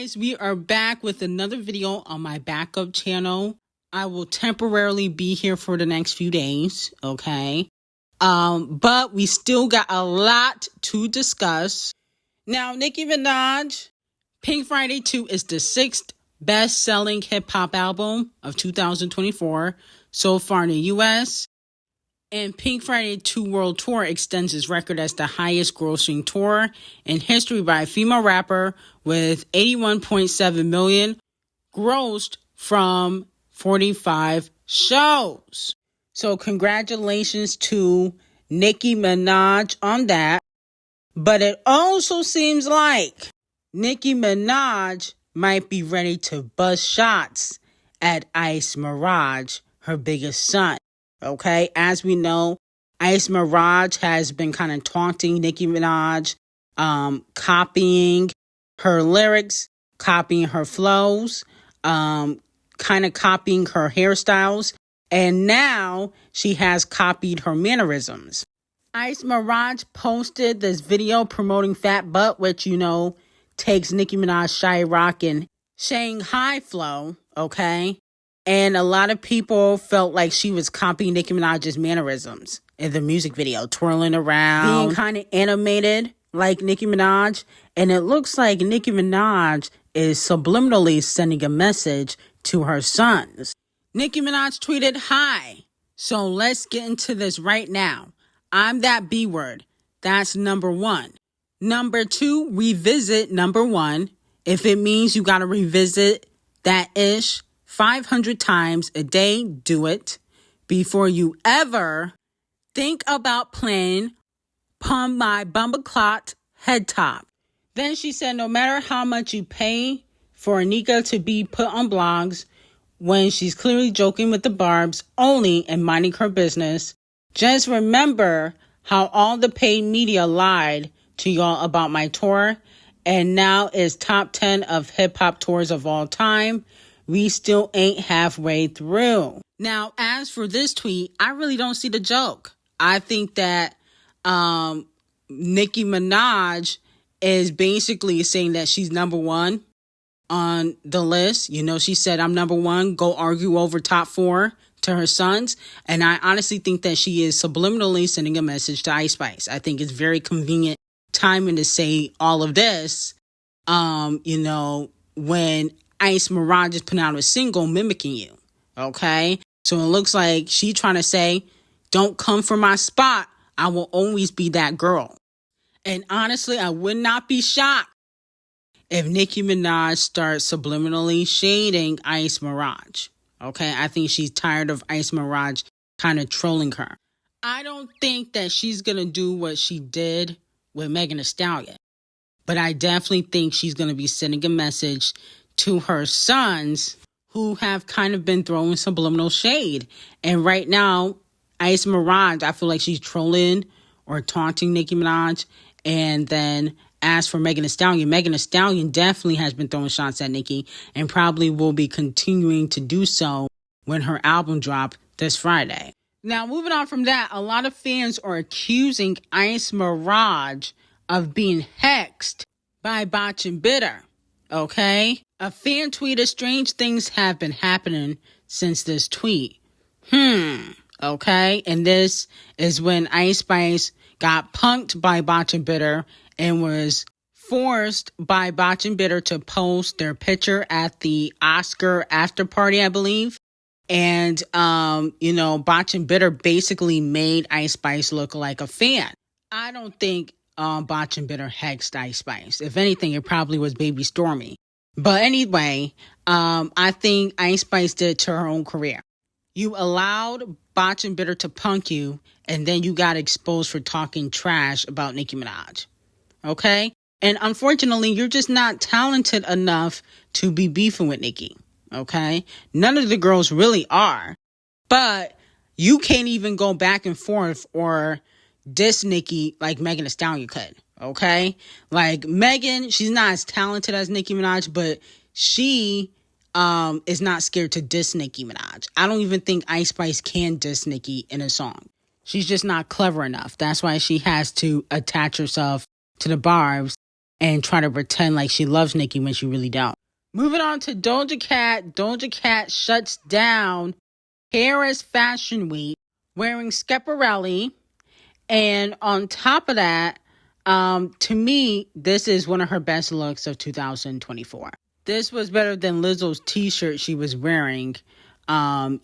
guys, we are back with another video on my backup channel. I will temporarily be here for the next few days, okay? But we still got a lot to discuss. Now, Nicki Minaj, Pink Friday 2 is the 6th best-selling hip-hop album of 2024 so far in the U.S., and Pink Friday 2 World Tour extends its record as the highest grossing tour in history by a female rapper with 81.7 million grossed from 45 shows. So congratulations to Nicki Minaj on that. But it also seems like Nicki Minaj might be ready to bust shots at Ice Mirage, her biggest son. Okay, as we know, Ice Mirage has been kind of taunting Nicki Minaj, copying her lyrics, copying her flows, kind of copying her hairstyles, and now she has copied her mannerisms. Ice Mirage posted this video promoting Fat Butt, which, you know, takes Nicki Minaj's Shy Rock and Shanghai flow, okay? And a lot of people felt like she was copying Nicki Minaj's mannerisms in the music video, twirling around, being kind of animated like Nicki Minaj. And it looks like Nicki Minaj is subliminally sending a message to her sons. Nicki Minaj tweeted, "Hi, so let's get into this right now. I'm that B word. That's number one. Number two, revisit number one. If it means you got to revisit that ish 500 times a day, do it before you ever think about playing Pump My Bumbleclot Head Top." Then she said, no matter how much you pay for Anika to be put on blogs when she's clearly joking with the barbs only and minding her business, just remember how all the paid media lied to y'all about my tour and now is top 10 of hip-hop tours of all time. We still ain't halfway through. Now, as for this tweet, I really don't see the joke. I think that Nicki Minaj is basically saying that she's number one on the list. You know, she said, I'm number one, go argue over top four to her sons. And I honestly think that she is subliminally sending a message to Ice Spice. I think it's very convenient timing to say all of this, you know, when Ice Mirage is putting out a single mimicking you, okay? So it looks like she trying to say, don't come for my spot. I will always be that girl. And honestly, I would not be shocked if Nicki Minaj starts subliminally shading Ice Mirage, okay? I think she's tired of Ice Mirage kind of trolling her. I don't think that she's going to do what she did with Megan Thee Stallion, but I definitely think she's going to be sending a message to her sons who have kind of been throwing subliminal shade. And right now, Ice Mirage, I feel like she's trolling or taunting Nicki Minaj. And then as for Megan Thee Stallion definitely has been throwing shots at Nicki and probably will be continuing to do so when her album drops this Friday. Now, moving on from that, a lot of fans are accusing Ice Mirage of being hexed by Botch and Bitter. Okay? A fan tweeted, strange things have been happening since this tweet. Okay? And this is when Ice Spice got punked by Botch and Bitter and was forced by Botch and Bitter to post their picture at the Oscar after party, I believe. And, you know, Botch and Bitter basically made Ice Spice look like a fan. I don't think Botch and Bitter hexed Ice Spice. If anything, it probably was Baby Stormy. But anyway, I think Ice Spice did to her own career. You allowed Botch and Bitter to punk you, and then you got exposed for talking trash about Nicki Minaj. Okay? And unfortunately, you're just not talented enough to be beefing with Nicki. Okay? None of the girls really are. But you can't even go back and forth or diss Nicki like Megan Thee Stallion could. Okay? Like, Megan, she's not as talented as Nicki Minaj, but she is not scared to diss Nicki Minaj. I don't even think Ice Spice can diss Nicki in a song. She's just not clever enough. That's why she has to attach herself to the barbs and try to pretend like she loves Nicki when she really don't. Moving on to Doja Cat. Doja Cat shuts down Paris Fashion Week wearing Schiaparelli. And on top of that, to me, this is one of her best looks of 2024. This was better than Lizzo's t-shirt she was wearing, at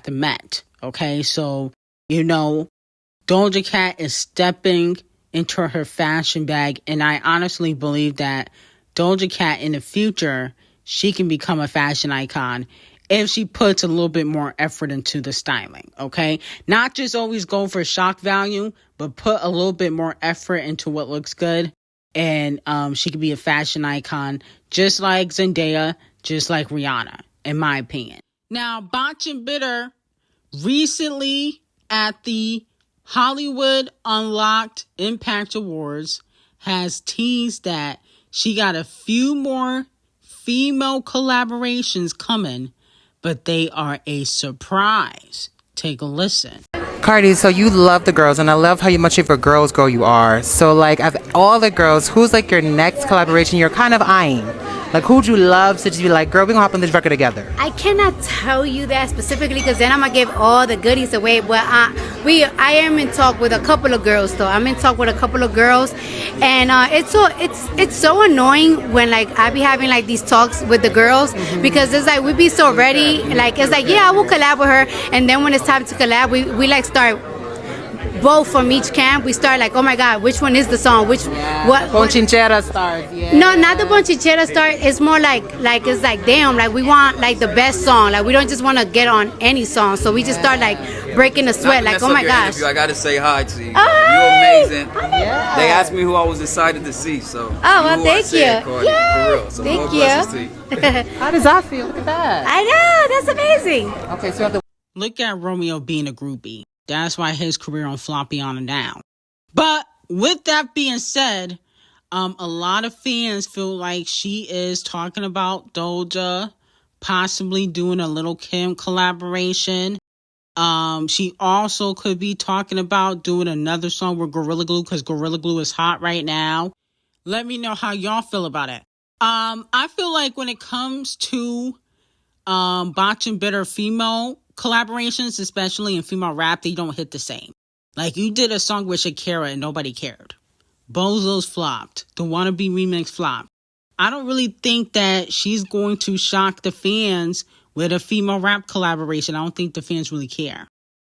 the Met. Okay, so, Doja Cat is stepping into her fashion bag. And I honestly believe that Doja Cat in the future, she can become a fashion icon if she puts a little bit more effort into the styling, okay? Not just always go for shock value, but put a little bit more effort into what looks good. And she could be a fashion icon, just like Zendaya, just like Rihanna, in my opinion. Now, Botch and Bitter recently at the Hollywood Unlocked Impact Awards has teased that she got a few more female collaborations coming, but they are a surprise. Take a listen. Cardi, so you love the girls, and I love how much of a girls girl you are. So, like, of all the girls, who's like your next collaboration you're kind of eyeing? Like, who'd you love to just be like, girl, we gonna hop on this record together? I cannot tell you that specifically because then I'm gonna give all the goodies away. But I am in talk with a couple of girls though. I'm in talk with a couple of girls, and it's so annoying when like I be having like these talks with the girls because it's like we be so ready. Like it's like yeah, I will collab with her, and then when it's time to collab, we like start. Both from each camp, we start like, oh my God, which one is the song? What? Bonchinchera stars, yeah. No, not the Bonchinchera stars. It's more like it's like, damn, like we want like the best song. Like we don't just want to get on any song. So we just start like breaking the sweat. Like, oh my gosh. I gotta say hi to you. Hi. You're amazing. Yeah. They asked me who I was excited to see, so. Oh well, thank you. Yeah. For real. So thank more blessings to you. How does that feel? Look at that. I know, that's amazing. Okay, so look at Romeo being a groupie. That's why his career on floppy on and down. But with that being said, a lot of fans feel like she is talking about Doja possibly doing a Lil' Kim collaboration. She also could be talking about doing another song with Gorilla Glue because Gorilla Glue is hot right now. Let me know how y'all feel about it. I feel like when it comes to Botch and Bitter female collaborations, especially in female rap, they don't hit the same. Like you did a song with Shakira and nobody cared. Bozo's flopped. The Wannabe remix flopped. I don't really think that she's going to shock the fans with a female rap collaboration. I don't think the fans really care.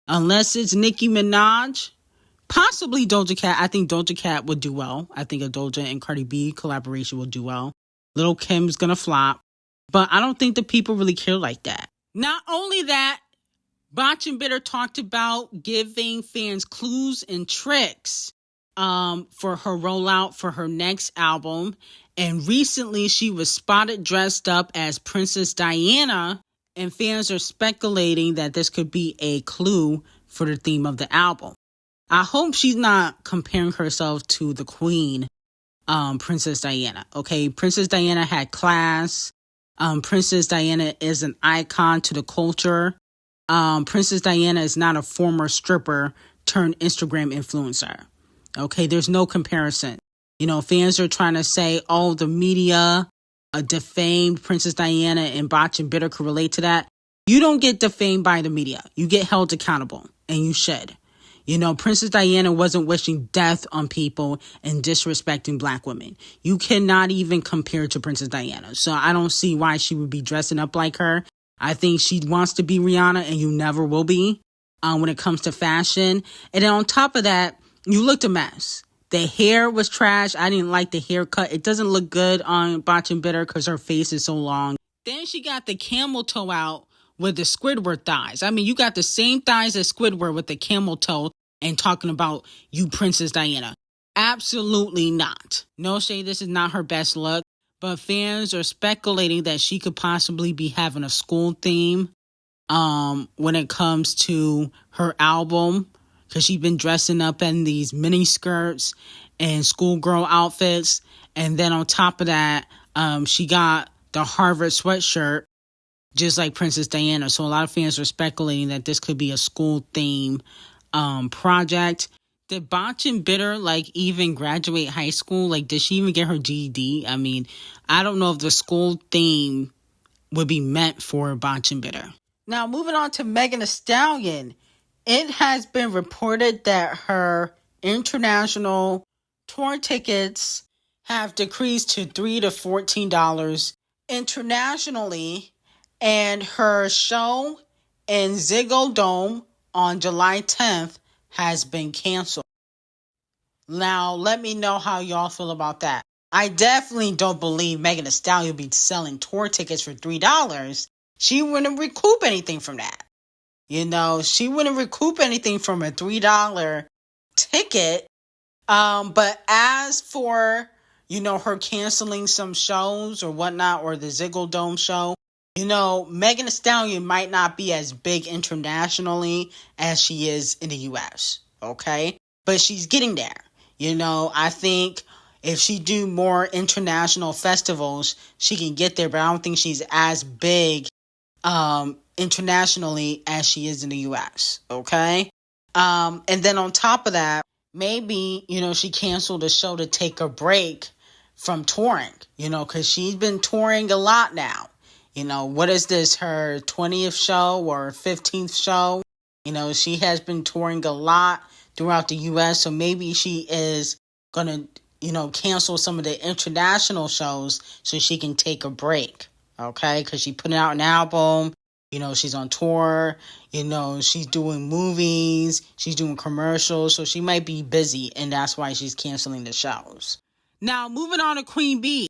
Unless it's Nicki Minaj, possibly Doja Cat. I think Doja Cat would do well. I think a Doja and Cardi B collaboration will do well. Lil' Kim's gonna flop. But I don't think the people really care like that. Not only that, Botch and Bitter talked about giving fans clues and tricks for her rollout for her next album. And recently she was spotted dressed up as Princess Diana, and fans are speculating that this could be a clue for the theme of the album. I hope she's not comparing herself to the queen, Princess Diana. Okay, Princess Diana had class. Princess Diana is an icon to the culture. Princess Diana is not a former stripper turned Instagram influencer. Okay, there's no comparison. Fans are trying to say, oh, the media defamed Princess Diana and Botch and Bitter could relate to that. You don't get defamed by the media. You get held accountable, and you should. Princess Diana wasn't wishing death on people and disrespecting black women. You cannot even compare to Princess Diana. So I don't see why she would be dressing up like her. I think she wants to be Rihanna, and you never will be when it comes to fashion. And then on top of that, you looked a mess. The hair was trash. I didn't like the haircut. It doesn't look good on Botch and Bitter because her face is so long. Then she got the camel toe out with the Squidward thighs. I mean, you got the same thighs as Squidward with the camel toe and talking about you Princess Diana. Absolutely not. No shade, this is not her best look. But fans are speculating that she could possibly be having a school theme when it comes to her album. Because she's been dressing up in these mini skirts and schoolgirl outfits. And then on top of that, she got the Harvard sweatshirt, just like Princess Diana. So a lot of fans are speculating that this could be a school theme project. Did Botch and Bitter, like, even graduate high school? Like, did she even get her GED? I mean, I don't know if the school theme would be meant for Botch and Bitter. Now, moving on to Megan Thee Stallion. It has been reported that her international tour tickets have decreased to $3 to $14 internationally, and her show in Ziggo Dome on July 10th has been canceled. Now, let me know how y'all feel about that. I definitely don't believe Megan Thee Stallion will be selling tour tickets for $3. She wouldn't recoup anything from that. You know, she wouldn't recoup anything from a $3 ticket. But as for, you know, her canceling some shows or whatnot, or the Ziggo Dome show, you know, Megan Thee Stallion might not be as big internationally as she is in the U.S., okay? But she's getting there. You know, I think if she do more international festivals, she can get there, but I don't think she's as big internationally as she is in the U.S., okay? And then on top of that, maybe, you know, she canceled the show to take a break from touring, you know, because she's been touring a lot now. You know, what is this, her 20th show or 15th show? You know, she has been touring a lot throughout the U.S., so maybe she is going to, you know, cancel some of the international shows so she can take a break, okay? Because she put out an album, you know, she's on tour, you know, she's doing movies, she's doing commercials, so she might be busy, and that's why she's canceling the shows. Now, moving on to Queen Bee.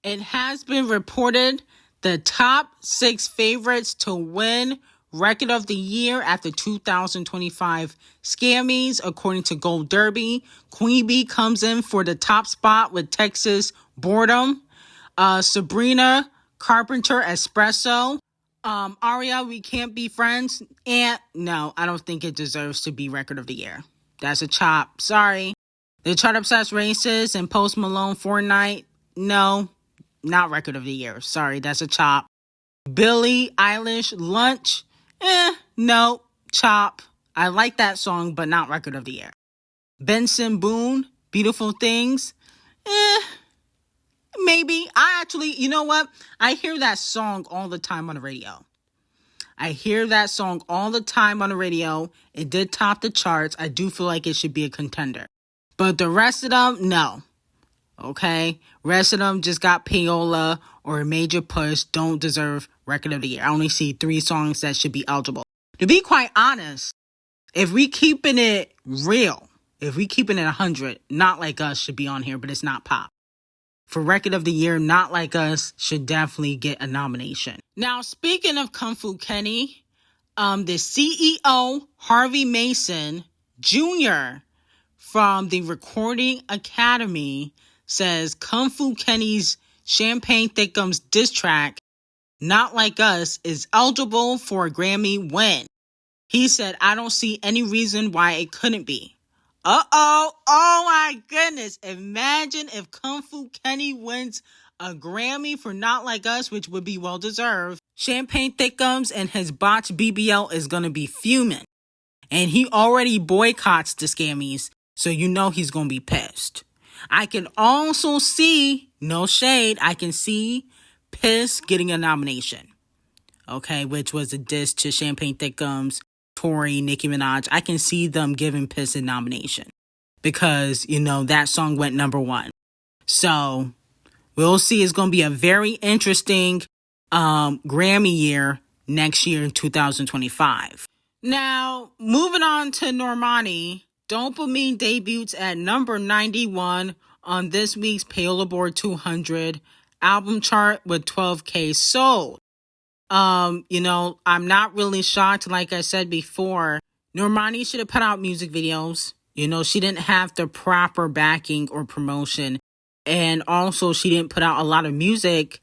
It has been reported the top 6 favorites to win Record of the Year at the 2025 Scammys, according to Gold Derby. Queen Bee comes in for the top spot with Texas Boredom, Sabrina Carpenter Espresso, Aria We Can't Be Friends, and no, I don't think it deserves to be Record of the Year. That's a chop. Sorry. The Chart Obsessed Racist and Post Malone Fortnite, no, not Record of the Year. Sorry, that's a chop. Billie Eilish Lunch, no, chop. I like that song, but not Record of the Year. Benson Boone, Beautiful Things, maybe. I actually, you know what? I hear that song all the time on the radio. It did top the charts. I do feel like it should be a contender. But the rest of them, no. Okay? Rest of them just got payola or a major push, don't deserve Record of the Year. I only see 3 songs that should be eligible. To be quite honest, if we keeping it real, if we keeping it 100, Not Like Us should be on here, but it's not pop. For Record of the Year, Not Like Us should definitely get a nomination. Now, speaking of Kung Fu Kenny, the CEO, Harvey Mason Jr. from the Recording Academy says Kung Fu Kenny's Champagne Thickums diss track, Not Like Us, is eligible for a Grammy win. He said, I don't see any reason why it couldn't be. Oh my goodness. Imagine if Kung Fu Kenny wins a Grammy for Not Like Us, which would be well deserved. Champagne Thickums and his botch BBL is going to be fuming. And he already boycotts the Scammys, so you know he's going to be pissed. I can also see, no shade, I can see Piss getting a nomination. Okay, which was a diss to Champagne Thickums, Tory, Nicki Minaj. I can see them giving Piss a nomination because, you know, that song went number 1. So we'll see. It's going to be a very interesting Grammy year next year in 2025. Now, moving on to Normani. Dopamine debuts at number 91 on this week's Payola Board 200 album chart with 12K sold. You know, I'm not really shocked. Like I said before, Normani should have put out music videos. You know, she didn't have the proper backing or promotion. And also, she didn't put out a lot of music,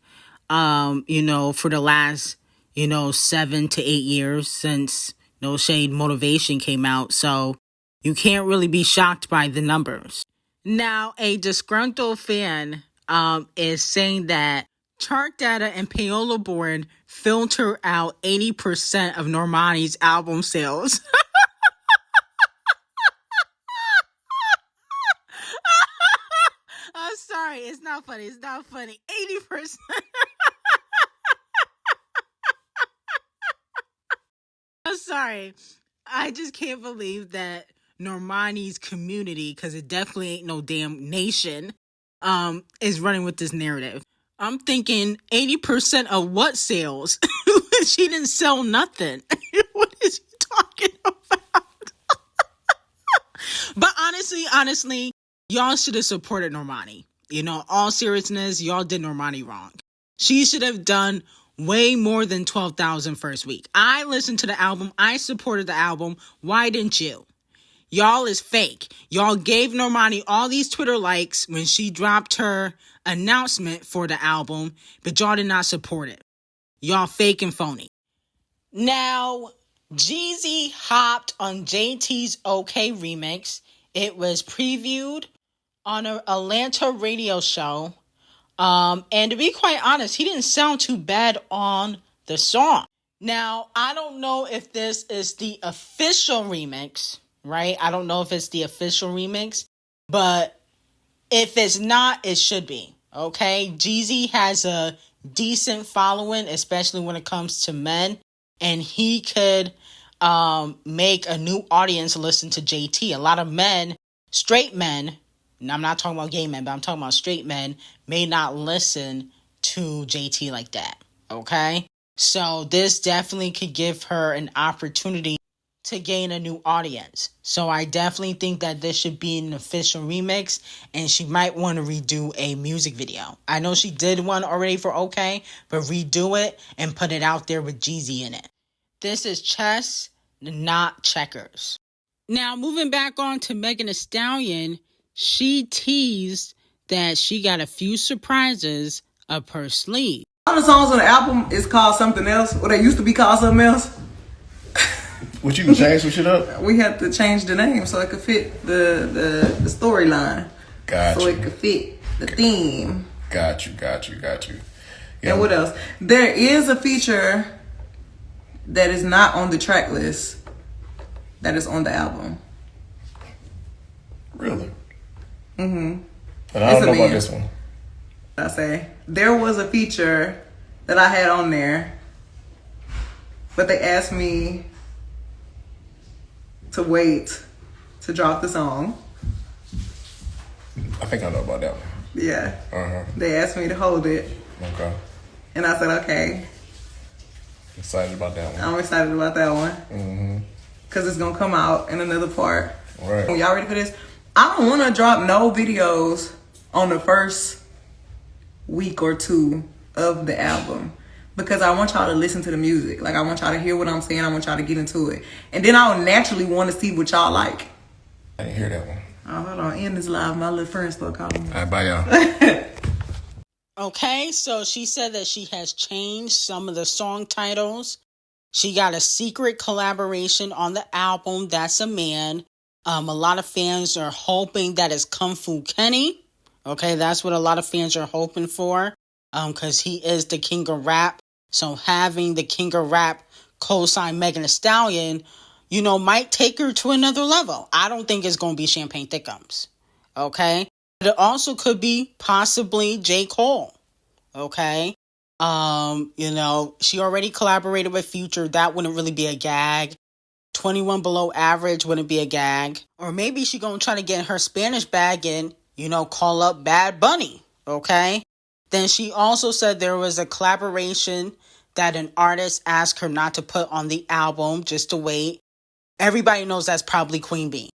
you know, for the last, 7 to 8 years since No Shade Motivation came out. So you can't really be shocked by the numbers. Now, a disgruntled fan is saying that chart data and Payola Board filter out 80% of Normani's album sales. sorry. It's not funny. It's not funny. 80%. I'm sorry. I just can't believe that Normani's community, because it definitely ain't no damn nation, is running with this narrative. I'm thinking 80% of what sales? She didn't sell nothing. What is he talking about? But honestly, y'all should have supported Normani. You know, all seriousness, y'all did Normani wrong. She should have done way more than 12,000 first week. I listened to the album. I supported the album. Why didn't you? Y'all is fake. Y'all gave Normani all these Twitter likes when she dropped her announcement for the album, but y'all did not support it. Y'all fake and phony. Now, Jeezy hopped on JT's OK remix. It was previewed on an Atlanta radio show. And to be quite honest, he didn't sound too bad on the song. Now, I don't know if this is the official remix, right? I don't know if it's the official remix, but if it's not, it should be, okay? Jeezy has a decent following, especially when it comes to men, and he could make a new audience listen to JT. A lot of men, straight men, and I'm not talking about gay men, but I'm talking about straight men, may not listen to JT like that, okay? So this definitely could give her an opportunity to gain a new audience. So I definitely think that this should be an official remix, and she might want to redo a music video. I know she did one already for OK, but redo it and put it out there with Jeezy in it. This is chess, not checkers. Now, moving back on to Megan Thee Stallion, she teased that she got a few surprises up her sleeve. All the songs on the album is called something else, or they used to be called something else. What, you can change some shit up? We had to change the name so it could fit the storyline. Got so you. it could fit the theme. Got you. Yeah. And what else? There is a feature that is not on the track list that is on the album. Really? Mm-hmm. And I don't know about this one. I say there was a feature that I had on there, but they asked me to wait to drop the song. I think I know about that one. Yeah. Uh-huh. They asked me to hold it. Okay. And I said, okay. Excited about that one. I'm excited about that one. Mm-hmm. Because it's going to come out in another part. Right. Y'all ready for this? I don't want to drop no videos on the first week or two of the album, because I want y'all to listen to the music. Like, I want y'all to hear what I'm saying. I want y'all to get into it. And then I'll naturally want to see what y'all like. I didn't hear that one. Oh, hold on. End this live. My little friend start calling me. All right, bye, y'all. Okay, so she said that she has changed some of the song titles. She got a secret collaboration on the album, That's a Man. A lot of fans are hoping that it's Kung Fu Kenny. Okay, that's what a lot of fans are hoping for, because he is the king of rap. So having the king of rap co-sign Megan Thee Stallion, you know, might take her to another level. I don't think it's going to be Champagne Thickums. Okay, but it also could be possibly J. Cole. Okay, you know, she already collaborated with Future. That wouldn't really be a gag. 21 Below Average wouldn't be a gag. Or maybe she gonna try to get her Spanish bag and, you know, call up Bad Bunny. Okay. Then she also said there was a collaboration that an artist asked her not to put on the album, just to wait. Everybody knows that's probably Queen Bee.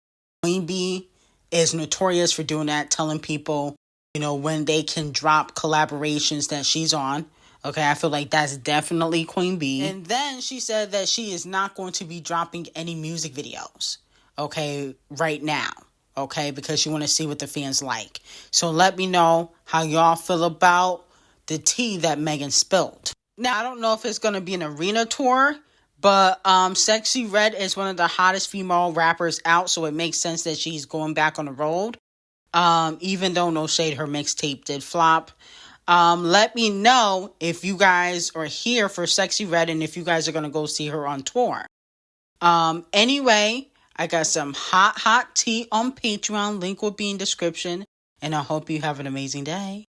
Queen Bee is notorious for doing that, telling people, you know, when they can drop collaborations that she's on. Okay, I feel like that's definitely Queen Bee. And then she said that she is not going to be dropping any music videos, okay, right now, okay, because she want to see what the fans like. So let me know how y'all feel about the tea that Megan spilled. Now, I don't know if it's going to be an arena tour, but Sexyy Red is one of the hottest female rappers out, so it makes sense that she's going back on the road. Even though, no shade, her mixtape did flop. Let me know if you guys are here for Sexyy Red and if you guys are going to go see her on tour. Anyway, I got some hot tea on Patreon. Link will be in description. and I hope you have an amazing day.